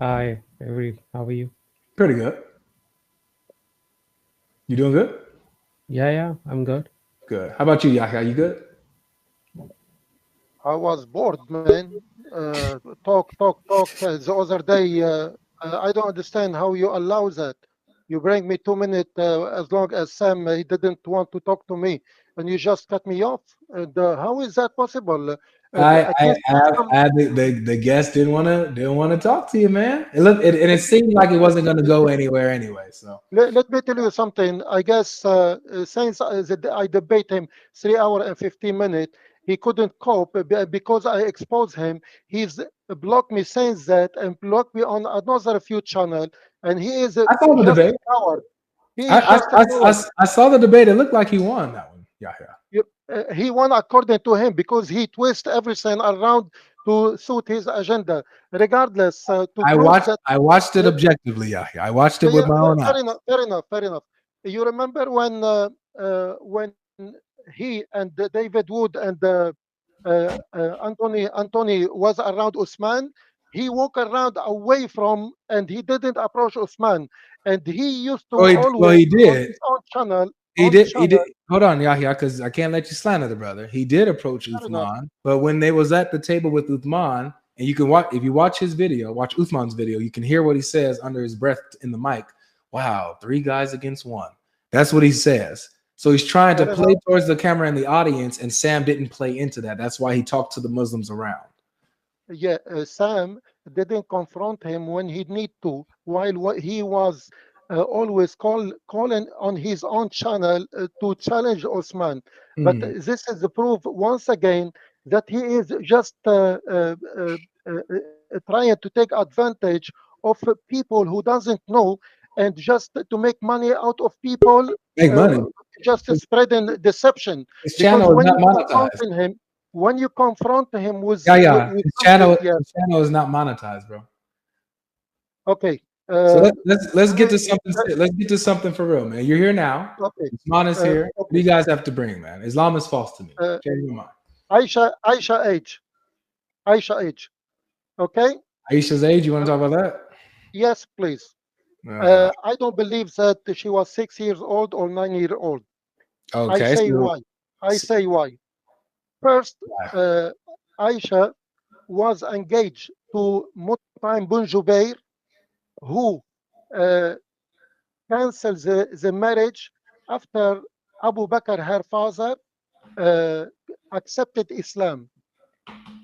Hi, how are you? Pretty good. You doing good? Yeah, I'm good. Good. How about you, Yahya? You good? I was bored, man. Talk. The other day, I don't understand how you allow that. You bring me 2 minutes as long as Sam he didn't want to talk to me, and you just cut me off. And how is that possible? I At I least I, I the guest didn't want to talk to you, man. And it seemed like it wasn't going to go anywhere anyway. So let me tell you something. I guess since I debate him 3 hours and 15 minutes, he couldn't cope because I exposed him. He's blocked me since that and blocked me on another few channel. And he is I saw the just a debate. coward. He I is I, just a I, I, coward. I saw the debate. It looked like he won that one, Yahya. He won according to him because he twists everything around to suit his agenda. Regardless, to I prove watched that. I watched it objectively, Yahya. I watched it Yeah, with yeah, my own fair eyes. enough, fair enough, fair enough. You remember when he and David Wood and Anthony was around Usman, he walked around away from and he didn't approach Usman, and he used to Well, always he on did. his own channel He on did. He did. channel. Hold on, Yahya, because I can't let you slander the brother. He did approach Fair enough. Uthman, but when they was at the table with Uthman, and you can watch if you watch his video, watch Uthman's video, you can hear what he says under his breath in the mic. Wow, three guys against one. That's what he says. So he's trying to Fair enough. play towards the camera and the audience, and Sam didn't play into that. That's why he talked to the Muslims around. Yeah, Sam didn't confront him when he need to, while he was always calling on his own channel to challenge Osman. But Hmm. this is the proof once again that he is just trying to take advantage of people who doesn't know and just to make money out of people, Make uh, money. just spreading deception. His Because channel is when not you monetized. confronting him, when you confront him Yeah, yeah. with His something, channel, yeah, his channel is not monetized, bro. okay, So uh, let's get uh, to something. Let's get to something for real, man. You're here now. okay, Islam is here. What do okay. you guys have to bring, man? Islam is false to me. Uh, Change your mind. Aisha age, Aisha age. Okay, Aisha's age. You want uh, to talk about that? yes, please. Uh, I don't believe that she was 6 years old or 9 year old. I okay. say So why. I say why. First, why? uh, Aisha was engaged to Mut'im bin Jubair, who uh, canceled the marriage after Abu Bakr, her father, uh, accepted Islam.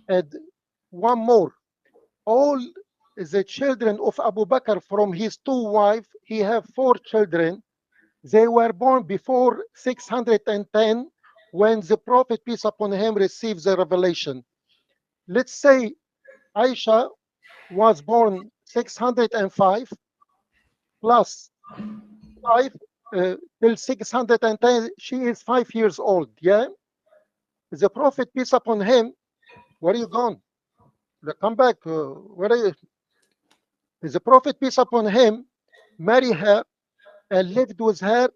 And one more, all the children of Abu Bakr from his two wives, he have four children. They were born before 610 when the Prophet, peace upon him, received the revelation. Let's say Aisha was born 605 plus 5 till 610, she is 5 years old. Yeah, the Prophet, peace upon him, where are you gone? Come back. Where are you? The Prophet, peace upon him, married her and lived with her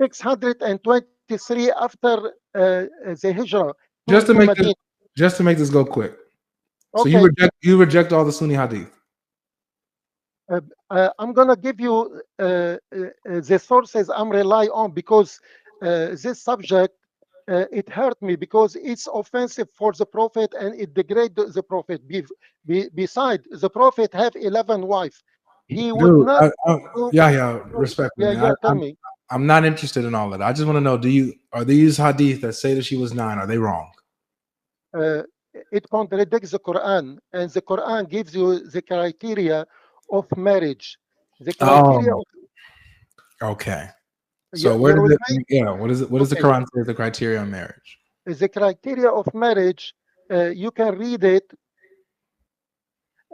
623 after the Hijrah Just to to make this, Medina. just to make this go quick. So Okay, you reject all the Sunni hadith. uh, I'm going to give you the sources I'm rely on because this subject it hurt me because it's offensive for the prophet and it degrades the prophet. Beside, the prophet have 11 wives. He would Dude, not do. yeah, yeah. Respectfully, Yeah, man. yeah. Tell me. I'm not interested in all of that. I just want to know: are these hadith that say that she was 9? Are they wrong? Uh, it contradicts the Quran, and the Quran gives you the criteria of marriage. The criteria Oh, of okay. So where you're does with me? it? Yeah. What is it? What does the Okay. Quran say is the criteria of marriage? The criteria of marriage, you can read it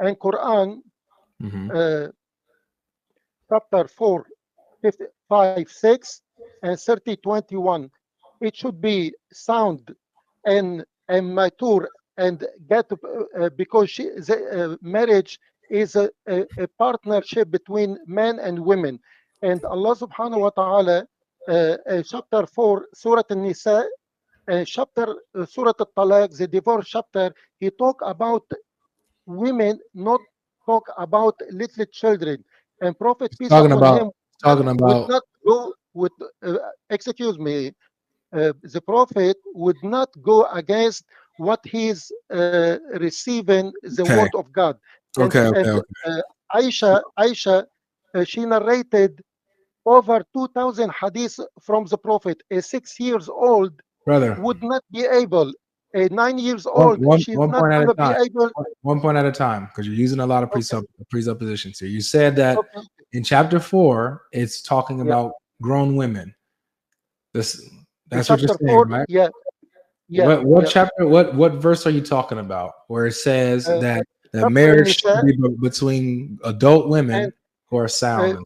in Quran, Hmm. uh, chapter 4, 5, 6, and 30, 21. It should be sound and mature and get because the marriage is a partnership between men and women. And Allah subhanahu wa ta'ala, chapter 4, Surah An-Nisa, chapter Surah Al-Talaq, the divorce chapter, he talk about women not talk about little children, and Prophet It's peace talking upon about him talking would about not go with. Excuse me. The Prophet would not go against what he's receiving the word okay, of God, okay, okay, and okay. Aisha, she narrated over 2,000 hadith from the Prophet. A 6 years old Brother. would not be able. A 9 years One, old, one, she's one not point at going a to be time. able. One point at a time, because you're using a lot of Okay, presuppositions here. You said that okay, in chapter 4, it's talking yeah. about grown women. This In that's what you're chapter saying, 4, right? yeah, yeah, What yeah. chapter? What verse are you talking about? Where it says Uh, that chapter in marriage should Nisa, be between adult and women who are uh, sound.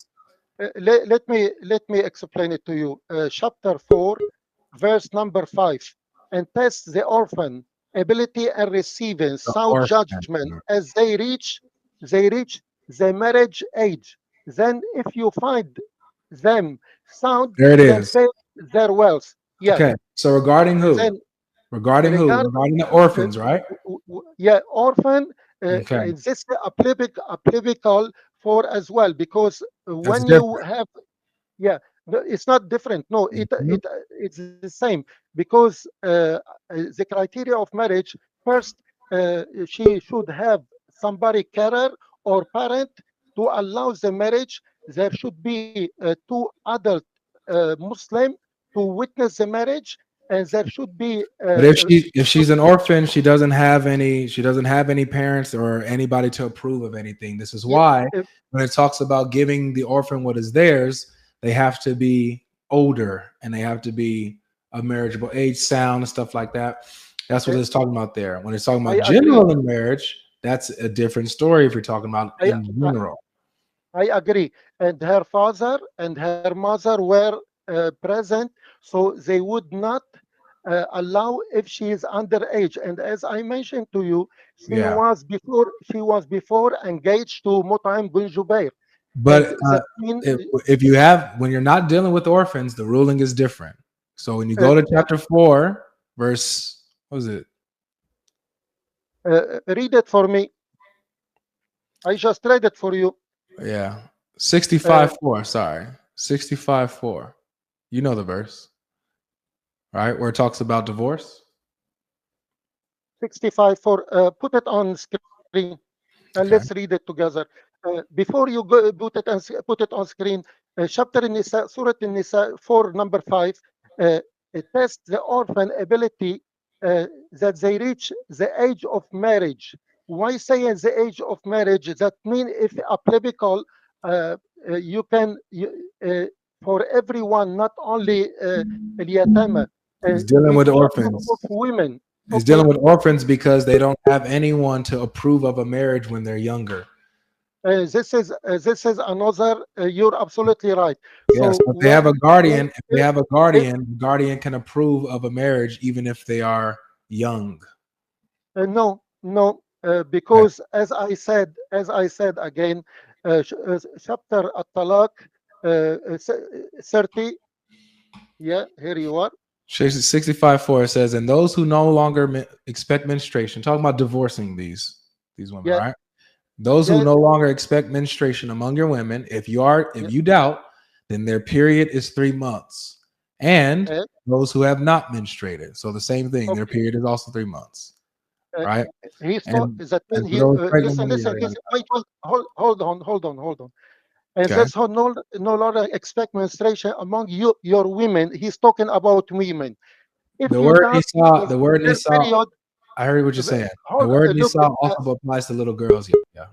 And let me explain it to you. Chapter 4, verse number 5. And test the orphan ability and receiving the sound orphan. judgment as they reach the marriage age. Then if you find them sound, There it then is. pay their wealth. Yeah. Okay. So regarding who? Then Regarding who? regard Regarding the uh, orphans, right? yeah, orphan, Okay. this applicable for as well, because That's when you different. have, yeah, no, it's not different. No, Mhm. it's the same, because the criteria of marriage, first, she should have somebody carer or parent to allow the marriage. There should be two adult Muslim to witness the marriage, and there should be But if she's an orphan, she doesn't have any parents or anybody to approve of anything. This is yeah, why uh, when it talks about giving the orphan what is theirs, they have to be older and they have to be a marriageable age, sound, and stuff like that. That's what uh, it's talking about there. When it's talking I about agree. general in marriage, that's a different story if you're talking about I, in I general. I agree. And her father and her mother were present, so they would not allow if she is underage. And as I mentioned to you, Yeah. she was before engaged to Mut'im bin Jubair, and But that mean if you have, when you're not dealing with orphans, the ruling is different. So when you uh, go to chapter 4, verse, what was it? read it for me. I just read it for you. Yeah. Uh, 65 4. Sorry. 65 4. You know the verse, right? Where it talks about divorce. 65 for put it on screen and let's Okay. read it together. Before you go, put it on screen, chapter in Nisa, Surah in Nisa 4, number 5, it tests the orphan ability that they reach the age of marriage. Why saying the age of marriage? That mean if applicable, you can, for everyone, not only Yatama, He's dealing he's with talking of orphans. women. He's Okay. dealing with orphans because they don't have anyone to approve of a marriage when they're younger. This is another. You're absolutely right. Yes. So If they have a guardian, if they if, have a if guardian, the guardian can approve of a marriage even if they are young. no, no, Okay. because as I said again, chapter at-talaq 30. Yeah, here you are. 65 4 it says, and those who no longer expect menstruation, talking about divorcing these women, Yeah, right? Those who yeah, no longer expect menstruation among your women, if yeah. you doubt, then their period is 3 months. And Uh, those who have not menstruated. So the same thing, their okay. period is also 3 months, Uh, right? he's taught And that mean and for he those pregnant listen, women, listen. yada, He's yada. wait, hold on. And Okay. that's how no longer expect menstruation among your women. He's talking about women. If The you word doubt Nisa, is the word their Nisa, period, I heard what you're uh, saying. The hold, word look, Nisa also applies to little girls. Yeah.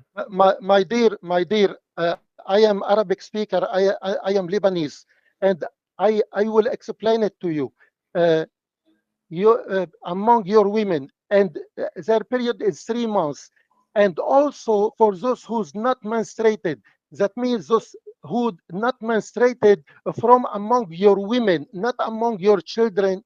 my dear, I am Arabic speaker. I am Lebanese, and I will explain it to you. Uh, you among your women, and their period is 3 months, and also for those who's not menstruated. That means those who not menstruated from among your women, not among your children,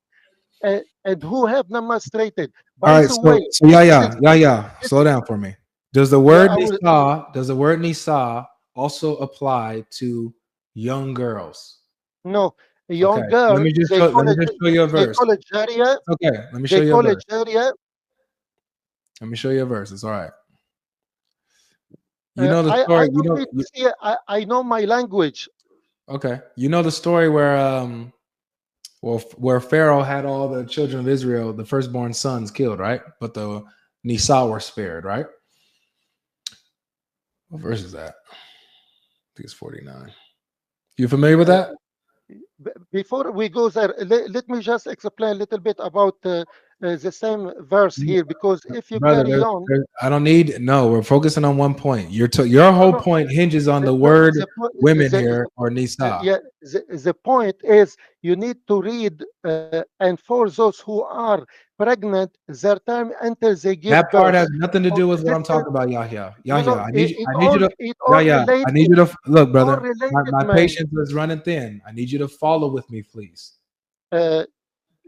and who have not menstruated. All By right, the way, so this is yeah. this. Slow down for me. Does the Yeah, word I will. Nisa also apply to young girls? No, Okay. young girl, they call Let me it just show you a they verse. call it Jaria. Okay, let me show They you a call it verse. Jaria. Let me show you a verse. It's all right. You know the I story. You don't know. need to see it. I know my language. Okay. You know the story where well, where Pharaoh had all the children of Israel, the firstborn sons, killed, right? But the Nisa were spared, right? What verse is that? I think it's 49. You familiar with Uh, that? Before we go there, let me just explain a little bit about the same verse here, because if you Brother, carry on, I don't need no. We're focusing on one point. Your no, whole no, point hinges on the no, word women the, here or Nisa. yeah, the point is you need to read, and for those who are pregnant, their time until they give That part birth. has nothing to So do with what this I'm is talking about, Yahya. no, Yahya, no. I need you to It all Yahya, I need related, you to look, all brother. related, My man. patience is running thin. I need you to follow with me, please. Uh,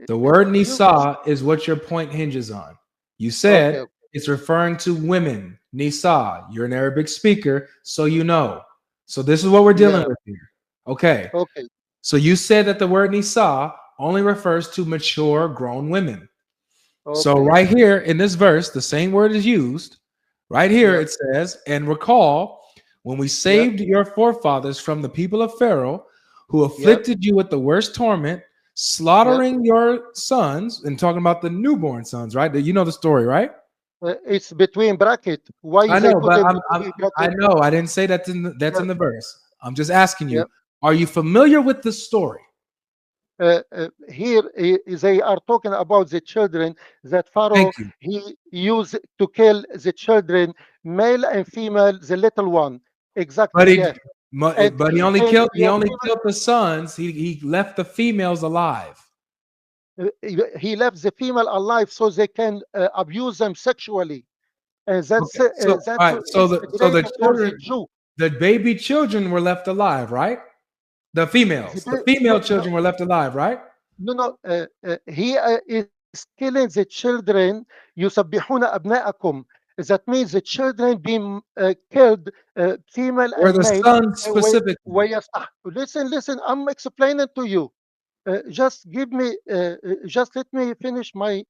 The word you Nisa is what your point hinges on. You okay? said it's referring to women. Nisa, you're an Arabic speaker, so you know. So this is what we're dealing Yeah. with here. Okay. Okay. So you said that the word Nisa only refers to mature grown women. So Okay. right here in this verse, the same word is used. Right here Yep. it says, and recall when we Yep. saved your forefathers from the people of Pharaoh, who Yep. afflicted you with the worst torment, Yep. slaughtering your sons, and talking about the newborn sons, right? You know the story, right? It's between bracket. Why I they know, put but in between I bracket? know I didn't say that's Yep. in the verse. I'm just asking you, Yep. are you familiar with the story? Here they are talking about the children that Thank Pharaoh you. he used to kill the children, male and female, the little one. But Exactly. he Yeah. And but he only then killed your the sons. He left the females alive. he left the female alive so they can abuse them sexually. And Okay, so that's all right, so the degrading for the children, Jew. the baby children were left alive, right? The female No, no, children were left alive, right? no, no. He is killing the children. يسبحون أبناءكم. That means the children being killed, female Were and the male. sons and specifically? Listen, listen. I'm explaining to you. Just give me, just let me finish my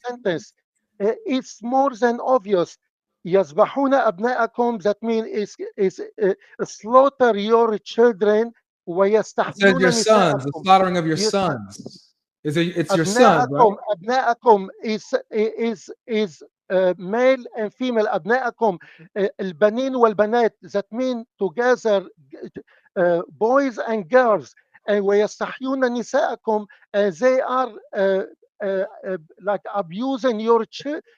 sentence. It's more than obvious. يذبحون أبناءكم. That means is slaughter your children. It says ويستحيون your sons, the نساءكم. slaughtering of your Yes, sons. It's your sons, right? أبناءكم is male and female. أبناءكم البنين والبنات. That mean together, boys and girls. And ويستحيون نساءكم. They are like abusing your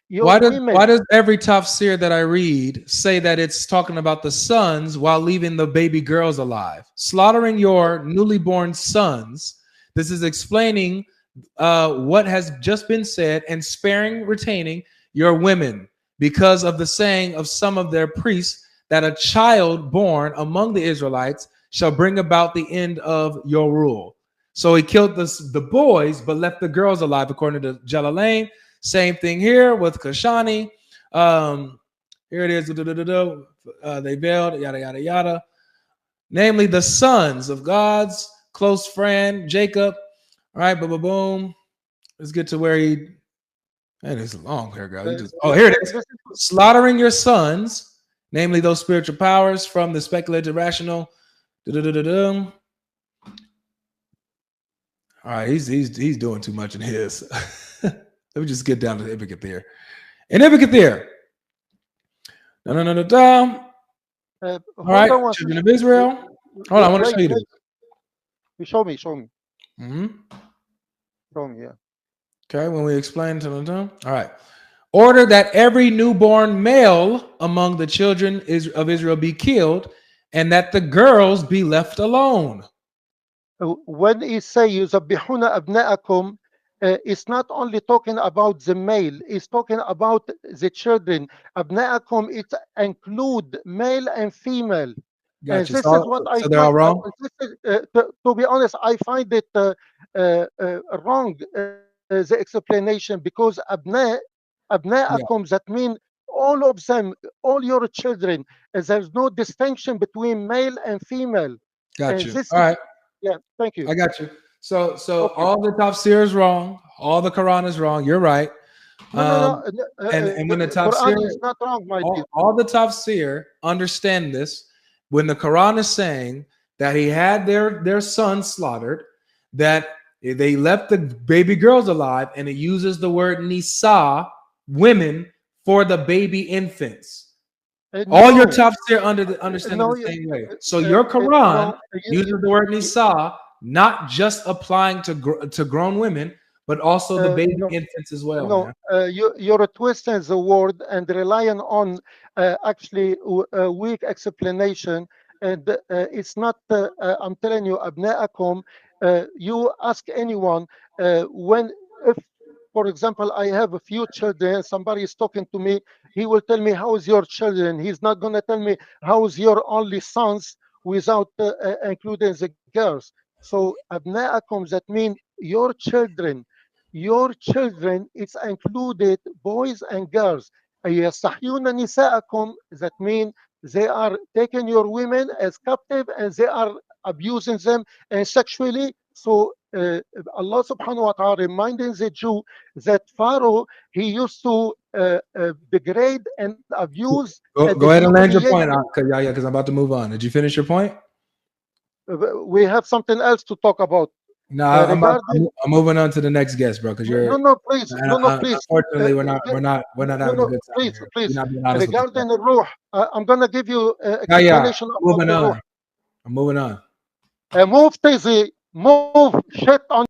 women. Why does every tafsir that I read say that it's talking about the sons while leaving the baby girls alive? Slaughtering your newly born sons. This is explaining what has just been said and sparing retaining your women because of the saying of some of their priests that a child born among the Israelites shall bring about the end of your rule. So he killed the boys but left the girls alive, according to Jalalain. Same thing here with Kashani. Here it is. They veiled, yada, yada, yada. Namely, the sons of God's close friend, Jacob. All right, boom, boom, boom. Let's get to where he. Man, it's long here, girl. You just. Oh, here it is. Listen Slaughtering your sons, namely those spiritual powers from the speculative rational. Da-da-da-da-da. All right, he's doing too much in his. Let me just get down to the Ibn Kathir. In Ibn Kathir. No, no, no, no, no. All hold right, on one children second. of Israel. Hold on, I want to Wait, show you this. wait. Show me, show me, Mhm. show me. Yeah. Okay, when we explain to them. All right. Order that every newborn male among the children of Israel be killed, and that the girls be left alone. When he say يذبحون أبناءكم, it's not only talking about the male, it's talking about the children. أبناءكم, it include male and female. And Gotcha. this is what I So they're all find. wrong. To be honest, I find it wrong, the explanation, because Yeah, أبناءكم, that mean all of them, all your children. There's no distinction between male and female. got And you. this All is, right, yeah, thank you. I got you. So Okay. all the tafsir is wrong. All the Quran is wrong. You're right. No, no, no. And when the Quran tafsir, is not wrong, my dear. all the tafsir understand this. When the Quran is saying that he had their sons slaughtered, that they left the baby girls alive, and it uses the word nisa, women, for the baby infants. All your No, tafsir understand it no, the same way. So your no. Quran uses the word nisa, not just applying to grown women, but also the baby No, infants as well, no. man. You're twisting the word and relying on actually a weak explanation. And it's not. I'm telling you, abna'akum. You ask anyone when, if, for example, I have a few children. Somebody is talking to me. He will tell me, "How is your children?" He's not going to tell me, "How is your only sons?" Without including the girls. So abna'akum, that mean your children. Your children, it's included boys and girls. يستحيون نساءكم, that mean they are taking your women as captive and they are abusing them sexually. So Allah subhanahu wa ta'ala reminding the Jew that Pharaoh, he used to degrade and abuse and Go ahead and land your humiliate. point, Yahya, because I'm about to move on. Did you finish your point? We have something else to talk about. No, Regarding, I'm moving on to the next guest, bro. Because you're no, please, no, please. unfortunately we're not No, having a no, good time please, here. You're please. not being honest with Regarding us. the ruh, I'm gonna give you Yeah, explanation about moving the ruh. on. I'm moving on. Move, Tizi, move, shit on.